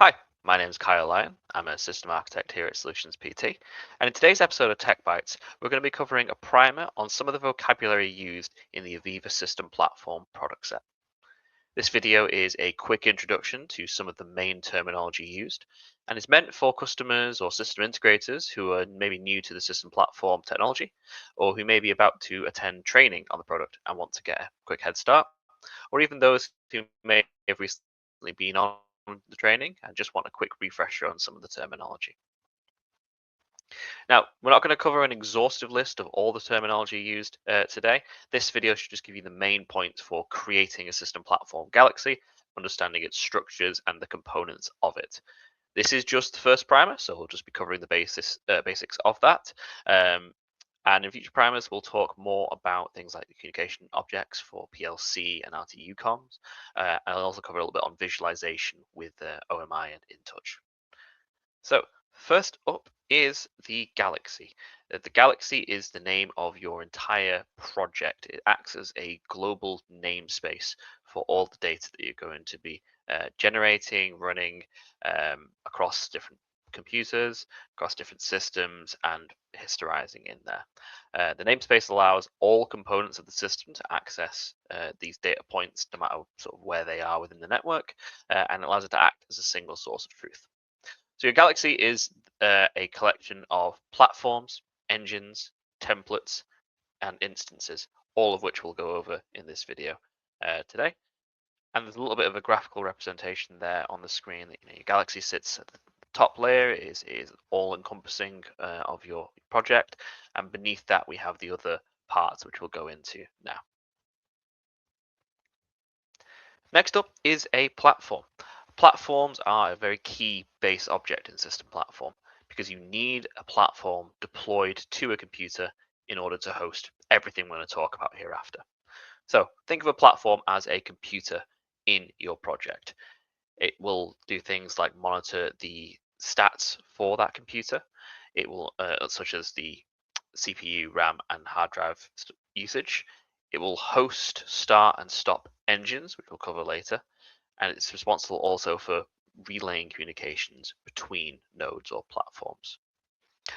Hi, my name is Kyle Lyon. I'm a system architect here at Solutions PT. And in today's episode of Tech Bytes, we're going to be covering a primer on some of the vocabulary used in the AVEVA System Platform product set. This video is a quick introduction to some of the main terminology used, and is meant for customers or system integrators who are maybe new to the system platform technology, or who may be about to attend training on the product and want to get a quick head start, or even those who may have recently been on the training and just want a quick refresher on some of the terminology. Now, we're not going to cover an exhaustive list of all the terminology used today. This video should just give you the main points for creating a system platform galaxy, understanding its structures and the components of it. This is just the first primer, so we'll just be covering the basics of that. And in future primers, we'll talk more about things like the communication objects for PLC and RTU comms. And I'll also cover a little bit on visualization with OMI and InTouch. So first up is the Galaxy. The Galaxy is the name of your entire project. It acts as a global namespace for all the data that you're going to be generating, running across different computers, across different systems, and historizing in there. The namespace allows all components of the system to access these data points, no matter sort of where they are within the network, and it allows it to act as a single source of truth. So your Galaxy is a collection of platforms, engines, templates, and instances, all of which we'll go over in this video today. And there's a little bit of a graphical representation there on the screen. Your Galaxy sits at the top layer, is all-encompassing of your project, and beneath that we have the other parts, which we'll go into now. Next up is a platform. Platforms are a very key base object in System Platform because you need a platform deployed to a computer in order to host everything we're going to talk about hereafter. So think of a platform as a computer in your project. It will do things like monitor the stats for that computer. It will, such as the CPU, RAM, and hard drive usage. It will host, start, and stop engines, which we'll cover later, and it's responsible also for relaying communications between nodes or platforms.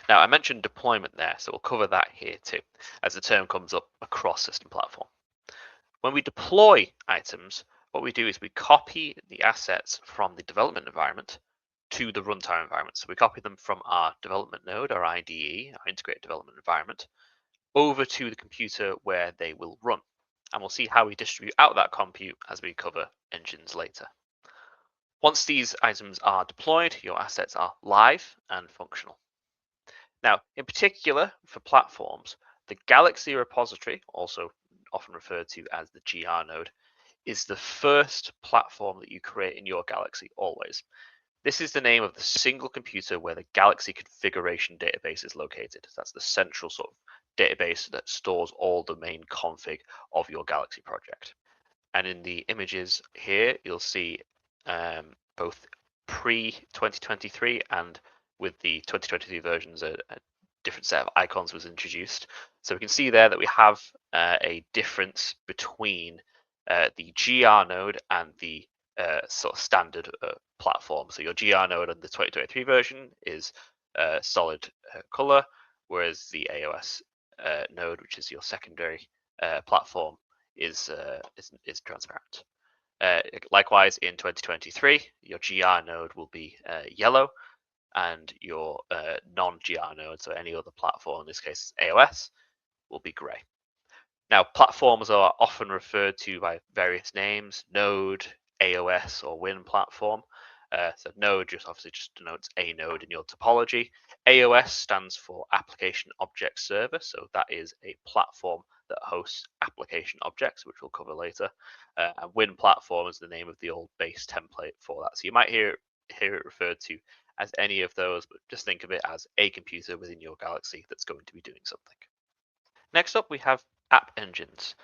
Now, I mentioned deployment there, so we'll cover that here too, as the term comes up across System Platform. When we deploy items, what we do is we copy the assets from the development environment to the runtime environment. So we copy them from our development node, our IDE, our integrated development environment, over to the computer where they will run. And we'll see how we distribute out that compute as we cover engines later. Once these items are deployed, your assets are live and functional. Now, in particular for platforms, the Galaxy repository, also often referred to as the GR node, is the first platform that you create in your Galaxy always. This is the name of the single computer where the Galaxy configuration database is located. That's the central sort of database that stores all the main config of your Galaxy project. And in the images here, you'll see both pre-2023 and with the 2023 versions, a different set of icons was introduced. So we can see there that we have a difference between the GR node and the sort of standard platform. So your GR node on the 2023 version is solid color, whereas the AOS node, which is your secondary platform, is transparent. Likewise, in 2023, your GR node will be yellow, and your non-GR node, so any other platform, in this case AOS, will be gray. Now, platforms are often referred to by various names: node, AOS, or Win platform. So node obviously just denotes a node in your topology. AOS stands for Application Object Server, so that is a platform that hosts application objects, which we'll cover later. And Win platform is the name of the old base template for that. So you might hear it referred to as any of those, but just think of it as a computer within your Galaxy that's going to be doing something. Next up, we have app engines.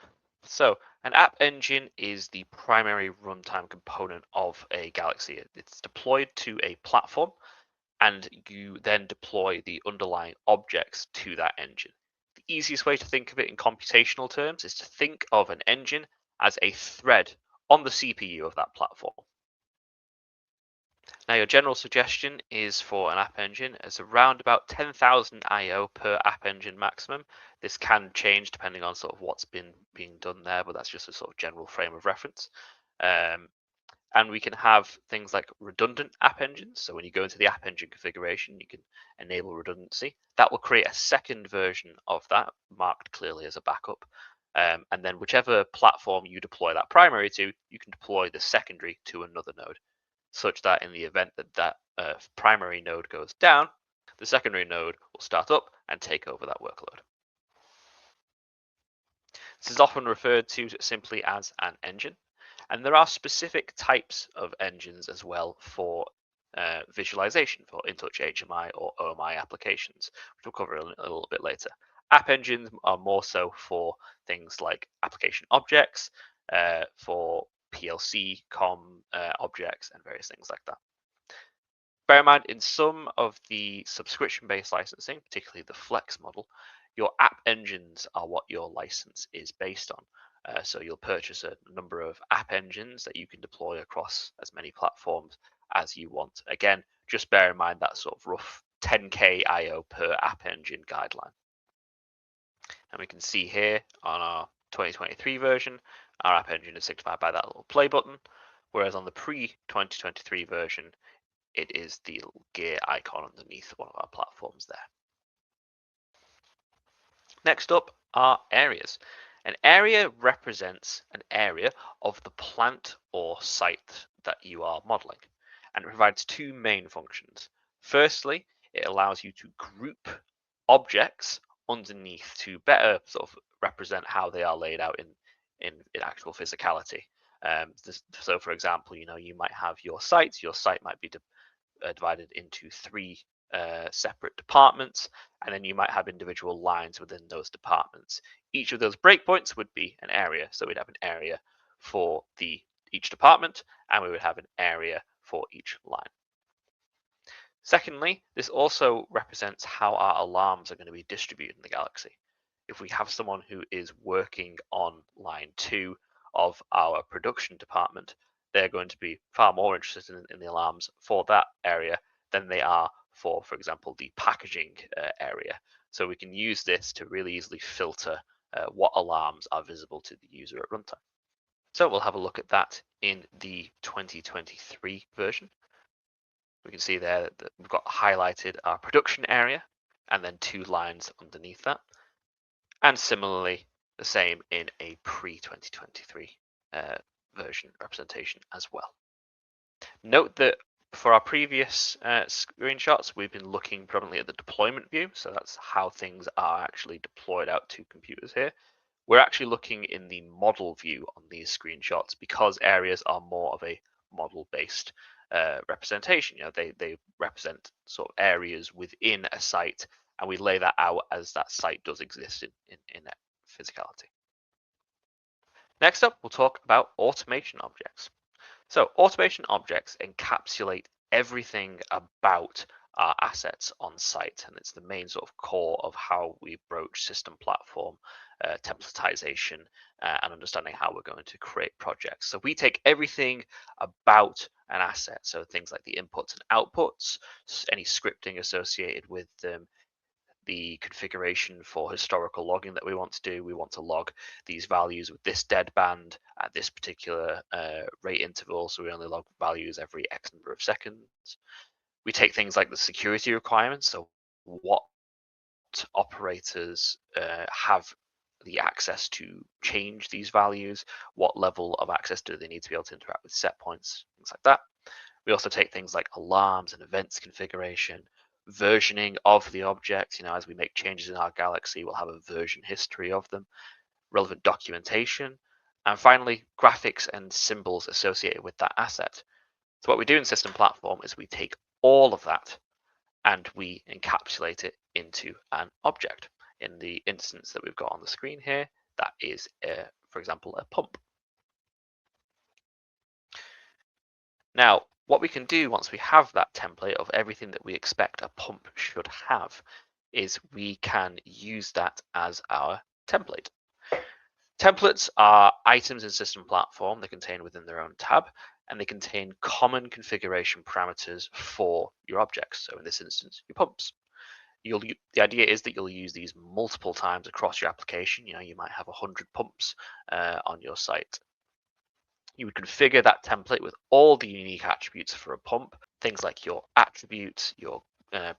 So an app engine is the primary runtime component of a Galaxy. It's deployed to a platform, and you then deploy the underlying objects to that engine. The easiest way to think of it in computational terms is to think of an engine as a thread on the CPU of that platform. Now, your general suggestion is for an app engine as around about 10,000 IO per app engine maximum. This can change depending on sort of what's been being done there, but that's just a sort of general frame of reference. Um, and we can have things like redundant app engines. So when you go into the app engine configuration, you can enable redundancy. That will create a second version of that marked clearly as a backup. And then whichever platform you deploy that primary to, you can deploy the secondary to another node, such that in the event that that primary node goes down, the secondary node will start up and take over that workload. This is often referred to simply as an engine, and there are specific types of engines as well for visualization for InTouch HMI or OMI applications, which we'll cover a little bit later. App engines are more so for things like application objects, for PLC, COM objects, and various things like that. Bear in mind, in some of the subscription-based licensing, particularly the Flex model, your app engines are what your license is based on. So you'll purchase a number of app engines that you can deploy across as many platforms as you want. Again, just bear in mind that sort of rough 10K IO per app engine guideline. And we can see here on our 2023 version, our app engine is signified by that little play button, whereas on the pre-2023 version, it is the little gear icon underneath one of our platforms there. Next up are areas. An area represents an area of the plant or site that you are modeling, and it provides two main functions. Firstly, it allows you to group objects underneath to better sort of represent how they are laid out in actual physicality. So for example, you might have your site. Your site might be divided into three separate departments, and then you might have individual lines within those departments. Each of those breakpoints would be an area. So we'd have an area for each department, and we would have an area for each line. Secondly, this also represents how our alarms are going to be distributed in the galaxy. If we have someone who is working on line 2 of our production department, they're going to be far more interested in the alarms for that area than they are for example, the packaging area. So we can use this to really easily filter what alarms are visible to the user at runtime. So we'll have a look at that in the 2023 version. We can see there that we've got highlighted our production area and then two lines underneath that. And similarly, the same in a pre-2023 version representation as well. Note that for our previous screenshots, we've been looking predominantly at the deployment view. So that's how things are actually deployed out to computers here. We're actually looking in the model view on these screenshots because areas are more of a model-based representation. They represent sort of areas within a site, and we lay that out as that site does exist in physicality. Next up, we'll talk about automation objects. So automation objects encapsulate everything about our assets on site, and it's the main sort of core of how we broach system platform templatization and understanding how we're going to create projects. So we take everything about an asset, so things like the inputs and outputs, any scripting associated with them, the configuration for historical logging that we want to do. We want to log these values with this deadband at this particular rate interval, so we only log values every X number of seconds. We take things like the security requirements, so what operators have the access to change these values, what level of access do they need to be able to interact with set points, things like that. We also take things like alarms and events configuration, versioning of the object. As we make changes in our galaxy, we'll have a version history of them, relevant documentation, and finally, graphics and symbols associated with that asset. So what we do in System Platform is we take all of that and we encapsulate it into an object. In the instance that we've got on the screen here, that is, for example, a pump. Now, what we can do once we have that template of everything that we expect a pump should have is we can use that as our template. Templates are items in System Platform. They're contained within their own tab. and they contain common configuration parameters for your objects. So in this instance, your pumps. The idea is that you'll use these multiple times across your application. You might have 100 pumps on your site. You would configure that template with all the unique attributes for a pump, things like your attributes, your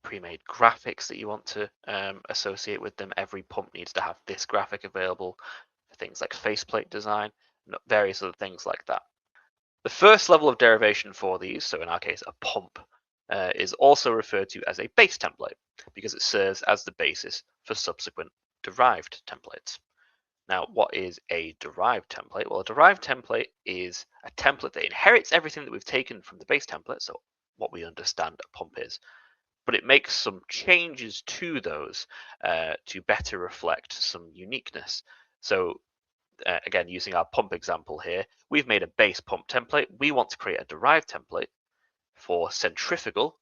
pre-made graphics that you want to associate with them. Every pump needs to have this graphic available, things like faceplate design, various other things like that. The first level of derivation for these, so in our case a pump, is also referred to as a base template because it serves as the basis for subsequent derived templates. Now, what is a derived template? Well, a derived template is a template that inherits everything that we've taken from the base template, so what we understand a pump is, but it makes some changes to those to better reflect some uniqueness. So again, using our pump example here, we've made a base pump template. We want to create a derived template for centrifugal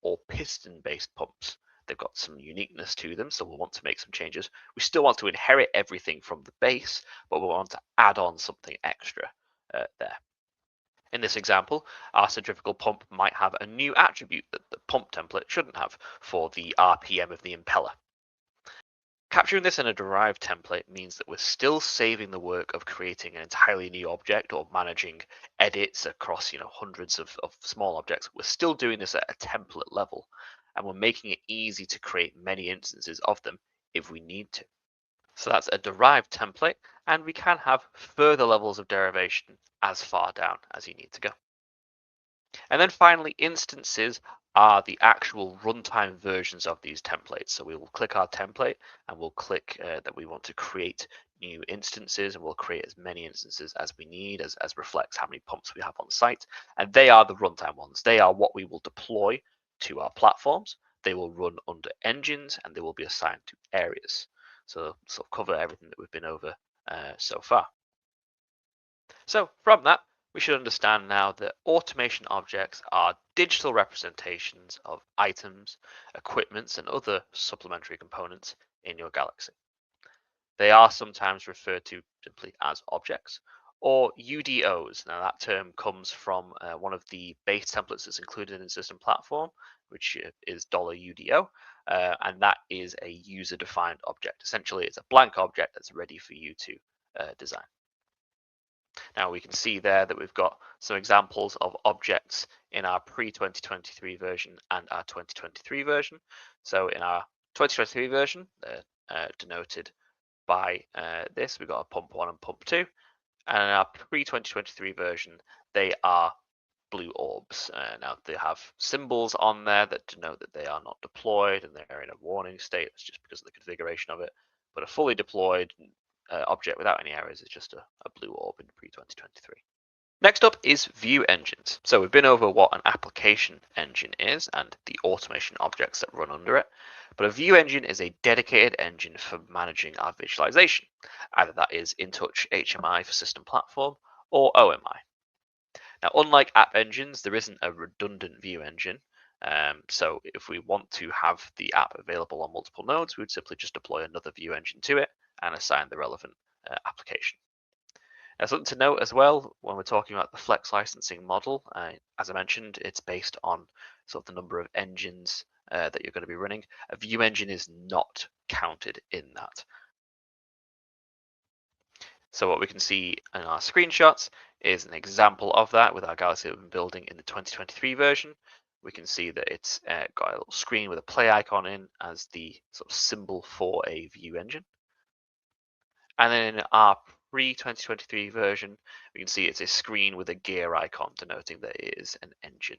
or piston-based pumps. They've got some uniqueness to them, so we'll want to make some changes. We still want to inherit everything from the base, but we want to add on something extra there. In this example, our centrifugal pump might have a new attribute that the pump template shouldn't have for the RPM of the impeller. Capturing this in a derived template means that we're still saving the work of creating an entirely new object or managing edits across hundreds of small objects. We're still doing this at a template level, and we're making it easy to create many instances of them if we need to. So that's a derived template, and we can have further levels of derivation as far down as you need to go. And then finally, instances are the actual runtime versions of these templates. So we will click our template and we'll click that we want to create new instances, and we'll create as many instances as we need as reflects how many pumps we have on site. And they are the runtime ones. They are what we will deploy to our platforms. They will run under engines and they will be assigned to areas. So sort of cover everything that we've been over so far. So from that, we should understand now that automation objects are digital representations of items, equipments, and other supplementary components in your galaxy. They are sometimes referred to simply as objects or UDOs. Now that term comes from one of the base templates that's included in System Platform, which is $UDO, and that is a user-defined object. Essentially, it's a blank object that's ready for you to design. Now we can see there that we've got some examples of objects in our pre-2023 version and our 2023 version. So in our 2023 version, denoted by this, we've got a pump 1 and pump 2. And in our pre-2023 version, they are blue orbs. Now they have symbols on there that denote that they are not deployed and they're in a warning state. It's just because of the configuration of it. But a fully deployed object without any errors is just a blue orb in pre-2023. Next up is ViewEngines. So we've been over what an application engine is and the automation objects that run under it. But a ViewEngine is a dedicated engine for managing our visualization. Either that is InTouch HMI for System Platform or OMI. Now, unlike app engines, there isn't a redundant view engine. So if we want to have the app available on multiple nodes, we would simply just deploy another view engine to it and assign the relevant application. Now, something to note as well when we're talking about the flex licensing model, as I mentioned, it's based on sort of the number of engines that you're going to be running. A view engine is not counted in that. So what we can see in our screenshots is an example of that with our Galaxy that we've been building in the 2023 version. We can see that it's got a little screen with a play icon in as the sort of symbol for a view engine. And then in our pre-2023 version, we can see it's a screen with a gear icon denoting that it is an engine.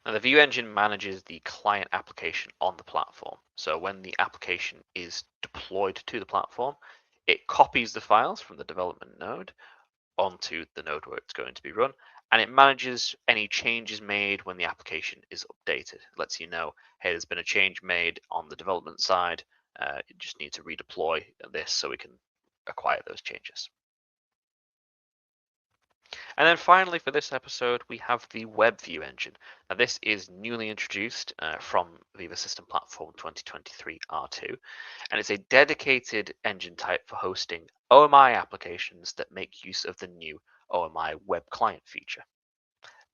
Now the view engine manages the client application on the platform. So when the application is deployed to the platform, it copies the files from the development node onto the node where it's going to be run, and it manages any changes made when the application is updated. It lets you know, hey, there's been a change made on the development side. You just need to redeploy this so we can acquire those changes. And then finally for this episode, we have the Web View Engine. Now this is newly introduced from AVEVA System Platform 2023 R2, and it's a dedicated engine type for hosting OMI applications that make use of the new OMI web client feature.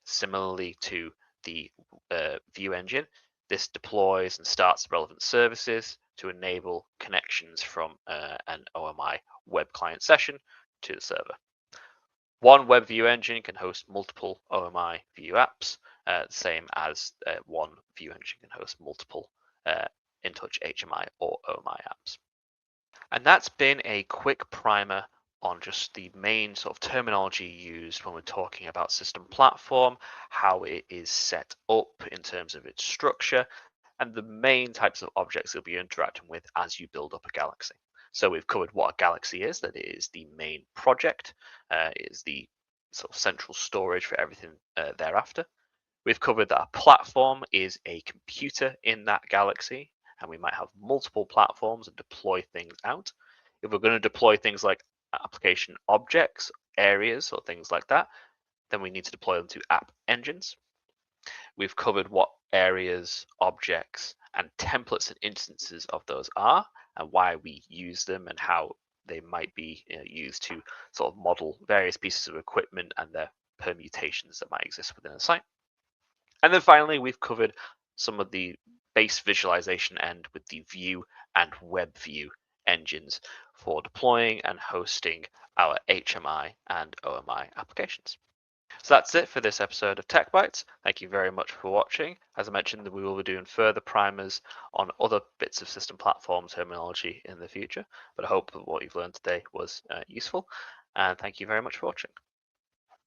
Similarly to the View engine, this deploys and starts relevant services to enable connections from an OMI web client session to the server. One web view engine can host multiple OMI view apps, same as one view engine can host multiple InTouch HMI or OMI apps. And that's been a quick primer on just the main sort of terminology used when we're talking about system platform, how it is set up in terms of its structure, and the main types of objects you'll be interacting with as you build up a galaxy. So we've covered what a galaxy is, that it is the main project, it is the sort of central storage for everything thereafter. We've covered that a platform is a computer in that galaxy, and we might have multiple platforms and deploy things out. If we're going to deploy things like application objects, areas, or things like that, then we need to deploy them to app engines. We've covered what areas, objects, and templates and instances of those are, and why we use them, and how they might be used to sort of model various pieces of equipment and their permutations that might exist within a site. And then finally, we've covered some of the base visualization end with the view and web view engines for deploying and hosting our HMI and OMI applications. So that's it for this episode of Tech Bytes. Thank you very much for watching. As I mentioned, we will be doing further primers on other bits of system platform terminology in the future, but I hope that what you've learned today was useful, and thank you very much for watching.